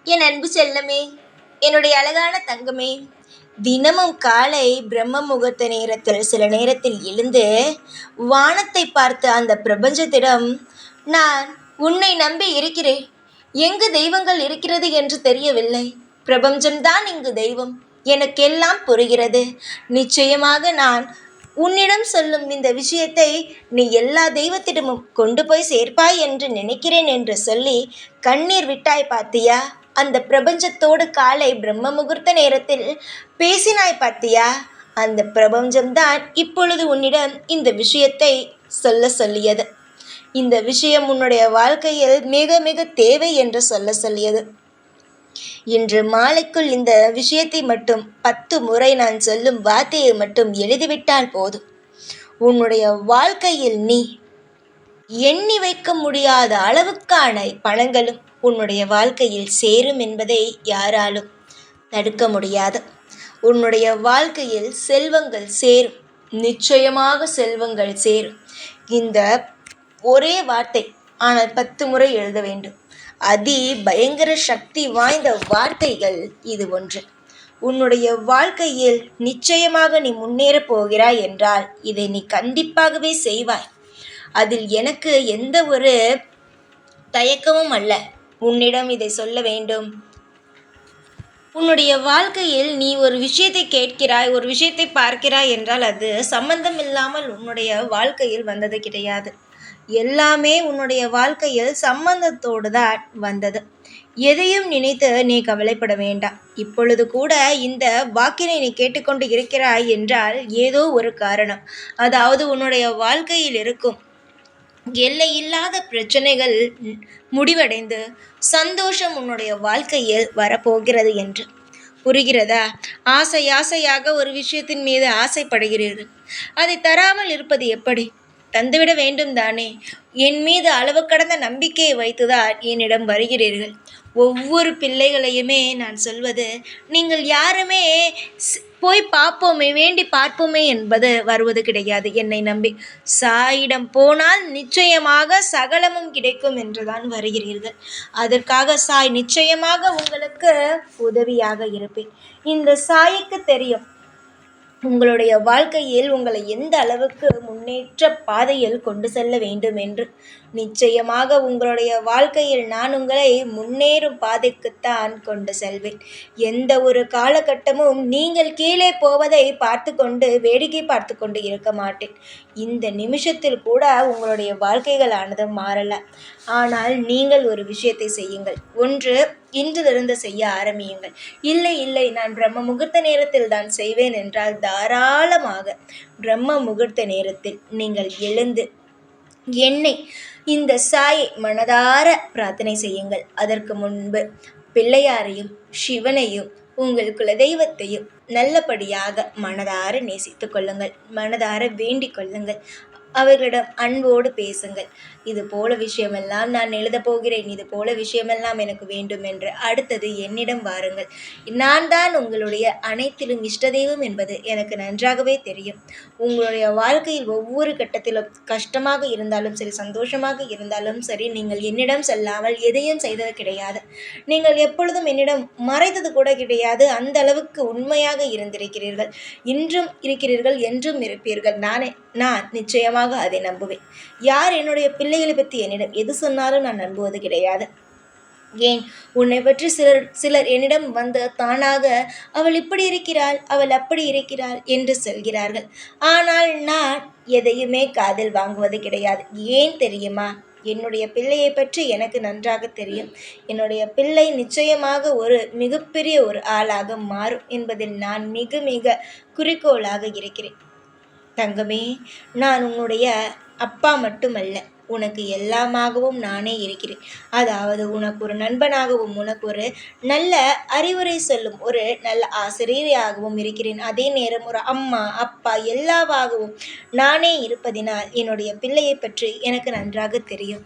என் அன்பு செல்லமே, என்னுடைய அழகான தங்கமே, தினமும் காலை பிரம்ம முகூர்த்த நேரத்தில் சில நேரத்தில் எழுந்து வானத்தை பார்த்து அந்த பிரபஞ்சத்திடம், நான் உன்னை நம்பி இருக்கிறேன், எங்கு தெய்வங்கள் இருக்கிறது என்று தெரியவில்லை, பிரபஞ்சம்தான் இங்கு தெய்வம், எனக்கெல்லாம் புரிகிறது, நிச்சயமாக நான் உன்னிடம் சொல்லும் இந்த விஷயத்தை நீ எல்லா தெய்வத்திடமும் கொண்டு போய் சேர்ப்பாய் என்று நினைக்கிறேன் என்று சொல்லி கண்ணீர் விட்டாய் பாத்தியா? அந்த பிரபஞ்சத்தோடு காலை பிரம்ம முகூர்த்த நேரத்தில் பேசினாய் பாத்தியா? அந்த பிரபஞ்சம்தான் இப்பொழுது உன்னிடம் இந்த விஷயத்தை சொல்லியது. இந்த விஷயம் உன்னுடைய வாழ்க்கையில் மிக மிக தேவை என்று சொல்லியது. இன்று மாலைக்குள் இந்த விஷயத்தை மட்டும் 10 முறை நான் சொல்லும் வார்த்தையை மட்டும் எழுதிவிட்டால் போதும். உன்னுடைய வாழ்க்கையில் நீ எண்ணி வைக்க முடியாத அளவுக்கான பணங்களும் உன்னுடைய வாழ்க்கையில் சேரும் என்பதை யாராலும் தடுக்க முடியாது. உன்னுடைய வாழ்க்கையில் செல்வங்கள் சேரும், நிச்சயமாக செல்வங்கள் சேரும். இந்த ஒரே வார்த்தை, ஆனால் 10 முறை எழுத வேண்டும். பயங்கர சக்தி வாய்ந்த வார்த்தைகள் இது ஒன்று. உன்னுடைய வாழ்க்கையில் நிச்சயமாக நீ முன்னேறப் போகிறாய் என்றால் இதை நீ கண்டிப்பாகவே செய்வாய். அதில் எனக்கு எந்த ஒரு தயக்கமும் அல்ல. உன்னிடம் இதை சொல்ல வேண்டும். உன்னுடைய வாழ்க்கையில் நீ ஒரு விஷயத்தை கேட்கிறாய், ஒரு விஷயத்தை பார்க்கிறாய் என்றால் அது சம்பந்தம் இல்லாமல் உன்னுடைய வாழ்க்கையில் வந்தது கிடையாது. எல்லாமே உன்னுடைய வாழ்க்கையில் சம்பந்தத்தோடு தான் வந்தது. எதையும் நினைத்து நீ கவலைப்பட வேண்டாம். இப்பொழுது கூட இந்த வாக்கினை நீ கேட்டுக்கொண்டு இருக்கிறாய் என்றால் ஏதோ ஒரு காரணம், அதாவது உன்னுடைய வாழ்க்கையில் இருக்கும் எல்லையில்லாத பிரச்சனைகள் முடிவடைந்து சந்தோஷம் உன்னுடைய வாழ்க்கையில் வரப்போகிறது என்று புரிகிறதா? ஆசையாக ஒரு விஷயத்தின் மீது ஆசைப்படுகிறீர்கள். அதை தராமல் இருப்பது எப்படி? தந்துவிட வேண்டும் தானே. என் மீது அளவு கடந்த நம்பிக்கையை வைத்துதான் என்னிடம் வருகிறீர்கள். ஒவ்வொரு பிள்ளைகளையுமே நான் சொல்வது, நீங்கள் யாருமே போய் பார்ப்போமே, வேண்டி பார்ப்போமே என்பது வருவது கிடையாது. என்னை நம்பி சாயிடம் போனால் நிச்சயமாக சகலமும் கிடைக்கும் என்றுதான் வருகிறீர்கள். அதற்காக சாய் நிச்சயமாக உங்களுக்கு உதவியாக இருப்பேன். இந்த சாய்க்கு தெரியும் உங்களுடைய வாழ்க்கையில் உங்களை எந்த அளவுக்கு முன்னேற்ற பாதையில் கொண்டு செல்ல வேண்டும் என்று. நிச்சயமாக உங்களுடைய வாழ்க்கையில் நான் உங்களை முன்னேறும் பாதைக்குத்தான் கொண்டு செல்வேன். எந்த ஒரு காலகட்டமும் நீங்கள் கீழே போவதை பார்த்து கொண்டு வேடிக்கை பார்த்து கொண்டு இருக்க மாட்டேன். இந்த நிமிஷத்தில் கூட உங்களுடைய வாழ்க்கைகளானது மாறலாம். ஆனால் நீங்கள் ஒரு விஷயத்தை செய்யுங்கள். ஒன்று, இன்றிலிருந்து செய்ய ஆரம்பியுங்கள். இல்லை நான் பிரம்ம முகூர்த்த நேரத்தில் தான் செய்வேன் என்றால் தாராளமாக பிரம்ம முகூர்த்த நேரத்தில் நீங்கள் எழுந்து என்னை, இந்த சாயை மனதார பிரார்த்தனை செய்யுங்கள். அதற்கு முன்பு பிள்ளையாரையும் சிவனையும் உங்கள் குலதெய்வத்தையும் நல்லபடியாக மனதார நேசித்து கொள்ளுங்கள், மனதார வேண்டிக் கொள்ளுங்கள். அவர்களிடம் அன்போடு பேசுங்கள். இது போல விஷயமெல்லாம் நான் எழுதப் போகிறேன், இது போல விஷயமெல்லாம் எனக்கு வேண்டும் என்று. அடுத்தது என்னிடம் வாருங்கள். நான் தான் உங்களுடைய அனைத்திலும் இஷ்ட தெய்வம் என்பது எனக்கு நன்றாகவே தெரியும். உங்களுடைய வாழ்க்கையில் ஒவ்வொரு கட்டத்திலும் கஷ்டமாக இருந்தாலும் சரி, சந்தோஷமாக இருந்தாலும் சரி, நீங்கள் என்னிடம் செல்லாமல் எதையும் செய்தது கிடையாது. நீங்கள் எப்பொழுதும் என்னிடம் மறைத்தது கூட கிடையாது. அந்த அளவுக்கு உண்மையாக இருந்திருக்கிறீர்கள். இன்றும் இருக்கிறீர்கள், என்றும் இருப்பீர்கள். நான் நிச்சயமாக அதை நம்புவேன். யார் என்னுடைய பிள்ளைகளை பற்றி என்னிடம் எது சொன்னாலும் நான் நம்புவது கிடையாது. ஏன், உன்னை பற்றி சிலர் என்னிடம் வந்து தானாக அவள் இப்படி இருக்கிறாள், அவள் அப்படி இருக்கிறாள் என்று சொல்கிறார்கள். ஆனால் நான் எதையுமே காதில் வாங்குவது கிடையாது. ஏன் தெரியுமா? என்னுடைய பிள்ளையை பற்றி எனக்கு நன்றாக தெரியும். என்னுடைய பிள்ளை நிச்சயமாக ஒரு மிகப்பெரிய ஒரு ஆளாக மாறும் என்பதில் நான் மிக மிக குறிக்கோளாக இருக்கிறேன். தங்கமே, நான் உன்னுடைய அப்பா மட்டுமல்ல, உனக்கு எல்லாமாகவும் நானே இருக்கிறேன். அதாவது உனக்கு ஒரு நண்பனாகவும், உனக்கு ஒரு நல்ல அறிவுரை சொல்லும் ஒரு நல்ல ஆசிரியராகவும் இருக்கிறேன். அதே நேரம் ஒரு அம்மா, அப்பா எல்லாவாகவும் நானே இருப்பதினால் என்னுடைய பிள்ளையை பற்றி எனக்கு நன்றாக தெரியும்.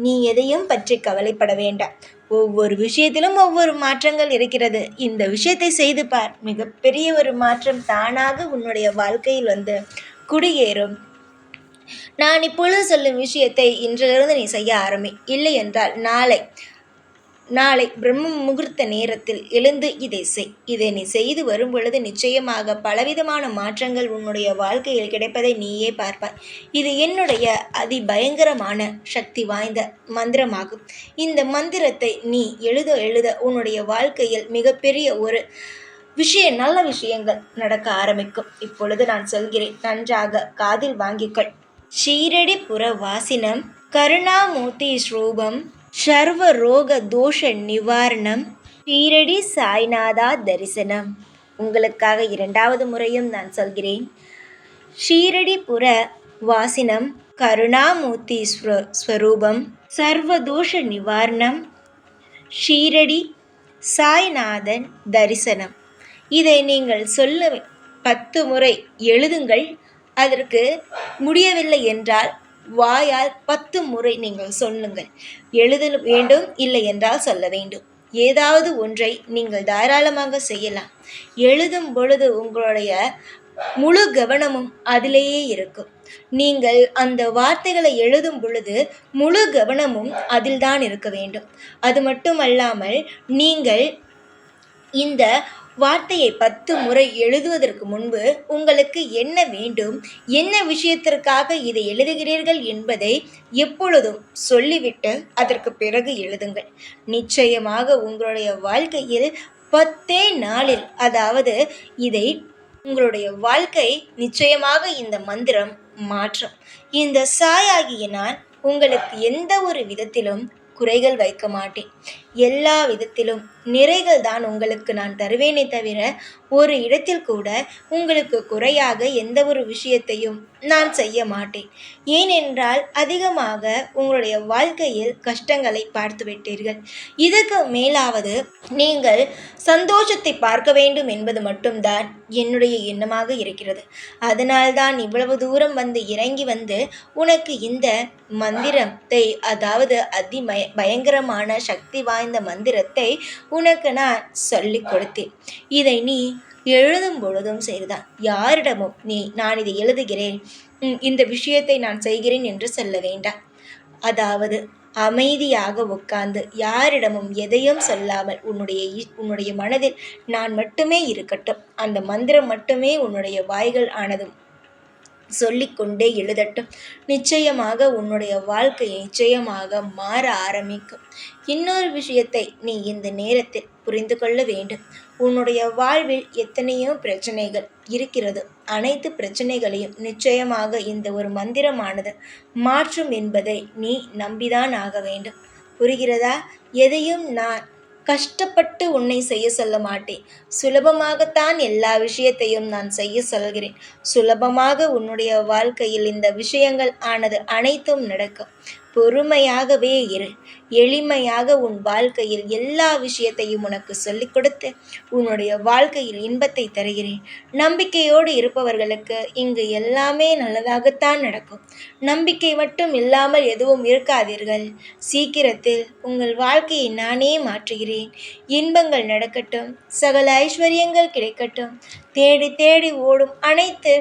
நீ எதையும் பற்றி கவலைப்பட வேண்டாம். ஒவ்வொரு விஷயத்திலும் ஒவ்வொரு மாற்றங்கள் இருக்கிறது. இந்த விஷயத்தை செய்து பார். மிகப்பெரிய ஒரு மாற்றம் தானாக உன்னுடைய வாழ்க்கையில் வந்து குடியேறும். நான் இப்பொழுது சொல்லும் விஷயத்தை இன்றிலிருந்து நீ செய்ய ஆரம்பி. இல்லை என்றால் நாளை பிரம்ம முகூர்த்த நேரத்தில் எழுந்து இதை செய். இதை நீ செய்து வரும் பொழுது நிச்சயமாக பலவிதமான மாற்றங்கள் உன்னுடைய வாழ்க்கையில் கிடைப்பதை நீயே பார்ப்பாய். இது என்னுடைய அதிபயங்கரமான சக்தி வாய்ந்த மந்திரமாகும். இந்த மந்திரத்தை நீ எழுத எழுத உன்னுடைய வாழ்க்கையில் மிகப்பெரிய ஒரு நல்ல விஷயங்கள் நடக்க ஆரம்பிக்கும். இப்பொழுது நான் சொல்கிறேன், நன்றாக காதில் வாங்கிக்கள். ஷீரடி புற வாசினம் கருணாமூர்த்தி ஸ்ரூபம் சர்வ ரோக தோஷ நிவாரணம் ஷீரடி சாய்நாதா தரிசனம். உங்களுக்காக இரண்டாவது முறையும் நான் சொல்கிறேன். ஷீரடி புற வாசினம் கருணாமூர்த்தி ஸ்வரூபம் சர்வதோஷ நிவாரணம் ஷீரடி சாய்நாதன் தரிசனம். இதை நீங்கள் சொல்ல 10 முறை எழுதுங்கள். அதற்கு முடியவில்லை என்றால் வாயால் 10 முறை நீங்கள் சொல்லுங்கள். எழுத வேண்டும், இல்லை என்றால் சொல்ல வேண்டும். ஏதாவது ஒன்றை நீங்கள் தாராளமாக செய்யலாம். எழுதும் பொழுது உங்களுடைய முழு கவனமும் அதிலேயே இருக்கும். நீங்கள் அந்த வார்த்தைகளை எழுதும் பொழுது முழு கவனமும் அதில்தான் இருக்க வேண்டும். அது மட்டுமல்லாமல் நீங்கள் இந்த வார்த்தையை 10 முறை எழுதுவதற்கு முன்பு உங்களுக்கு என்ன வேண்டும், என்ன விஷயத்திற்காக இதை எழுதுகிறீர்கள் என்பதை எப்பொழுதும் சொல்லிவிட்டு அதற்கு பிறகு எழுதுங்கள். நிச்சயமாக உங்களுடைய வாழ்க்கையில் 10 நாளில், அதாவது இதை உங்களுடைய வாழ்க்கை நிச்சயமாக இந்த மந்திரம் மாற்றும். இந்த சாயாகிய நான் உங்களுக்கு எந்த ஒரு விதத்திலும் குறைகள் வைக்க மாட்டேன். எல்லா விதத்திலும் நிறைகள் தான் உங்களுக்கு நான் தருவேனே தவிர ஒரு இடத்தில் கூட உங்களுக்கு குறையாக எந்த ஒரு விஷயத்தையும் நான் செய்ய மாட்டேன். ஏனென்றால் அதிகமாக உங்களுடைய வாழ்க்கையில் கஷ்டங்களை பார்த்து விட்டீர்கள். இதற்கு மேலாவது நீங்கள் சந்தோஷத்தை பார்க்க வேண்டும் என்பது மட்டும்தான் என்னுடைய எண்ணமாக இருக்கிறது. அதனால்தான் இவ்வளவு தூரம் இறங்கி வந்து உனக்கு இந்த மந்திரத்தை, அதாவது பயங்கரமான சக்தி வாய்ந்த மந்திரத்தை உனக்கு நான் சொல்லிக் கொடுத்தேன். இதை நீ எழுதும் பொழுதும் சரிதான். யாரிடமும் நான் இதை எழுதுகிறேன், இந்த விஷயத்தை நான் செய்கிறேன் என்று சொல்ல வேண்டாம். அதாவது அமைதியாக உட்கார்ந்து யாரிடமும் எதையும் சொல்லாமல் உன்னுடைய மனதில் நான் மட்டுமே இருக்கட்டும். அந்த மந்திரம் மட்டுமே உன்னுடைய வாய்கள் ஆனதும் சொல்லிக்கொண்டே எழுதட்டும். நிச்சயமாக உன்னுடைய வாழ்க்கை நிச்சயமாக மாற ஆரம்பிக்கும். இன்னொரு விஷயத்தை நீ இந்த நேரத்தில் புரிந்து கொள்ள வேண்டும். உன்னுடைய வாழ்வில் எத்தனையோ பிரச்சனைகள் இருக்கிறது. அனைத்து பிரச்சனைகளையும் நிச்சயமாக இந்த ஒரு மந்திரமானது மாற்றும் என்பதை நீ நம்பிதான் ஆக வேண்டும். புரிகிறதா? எதையும் நான் கஷ்டப்பட்டு உன்னை செய்ய சொல்ல மாட்டேன். சுலபமாகத்தான் எல்லா விஷயத்தையும் நான் செய்ய சொல்கிறேன். சுலபமாக உன்னுடைய வாழ்க்கையில் இந்த விஷயங்கள் ஆனது அனைத்தும் நடக்கும். பொறுமையாகவே இரு. எளிமையாக உன் வாழ்க்கையில் எல்லா விஷயத்தையும் உனக்கு சொல்லிக் கொடுத்து உன்னுடைய வாழ்க்கையில் இன்பத்தை தருகிறேன். நம்பிக்கையோடு இருப்பவர்களுக்கு இங்கு எல்லாமே நல்லதாகத்தான் நடக்கும். நம்பிக்கை மட்டும் இல்லாமல் எதுவும் இருக்காதீர்கள். சீக்கிரத்தில் உங்கள் வாழ்க்கையை நானே மாற்றுகிறேன். இன்பங்கள் நடக்கட்டும், சகல ஐஸ்வர்யங்கள் கிடைக்கட்டும். தேடி தேடி ஓடும் அனைத்து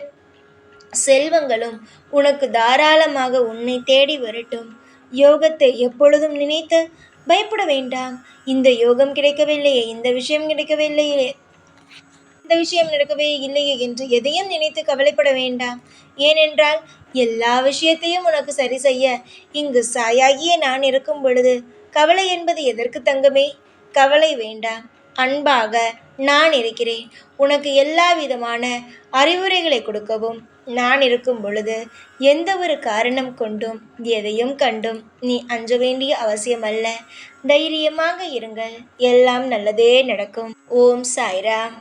செல்வங்களும் உனக்கு தாராளமாக உன்னை தேடி வரட்டும். யோகத்தை எப்பொழுதும் நினைத்து பயப்பட வேண்டாம். இந்த யோகம் கிடைக்கவில்லையே, இந்த விஷயம் கிடைக்கவில்லையே, இந்த விஷயம் நடக்கவே இல்லையே என்று எதையும் நினைத்து கவலைப்பட வேண்டாம். ஏனென்றால் எல்லா விஷயத்தையும் உனக்கு சரி செய்ய இங்கு சாயாகிய நான் இருக்கும் பொழுது கவலை என்பது எதற்கு தங்கமே? கவலை வேண்டாம். அன்பாக நான் இருக்கிறேன். உனக்கு எல்லா விதமான அறிவுரைகளை கொடுக்கவும் நான் இருக்கும் பொழுது எந்த ஒரு காரணம் கொண்டும் எதையும் கண்டும் நீ அஞ்ச வேண்டிய அவசியமல்ல. தைரியமாக இருங்கள். எல்லாம் நல்லதே நடக்கும். ஓம் சாய்ராம்.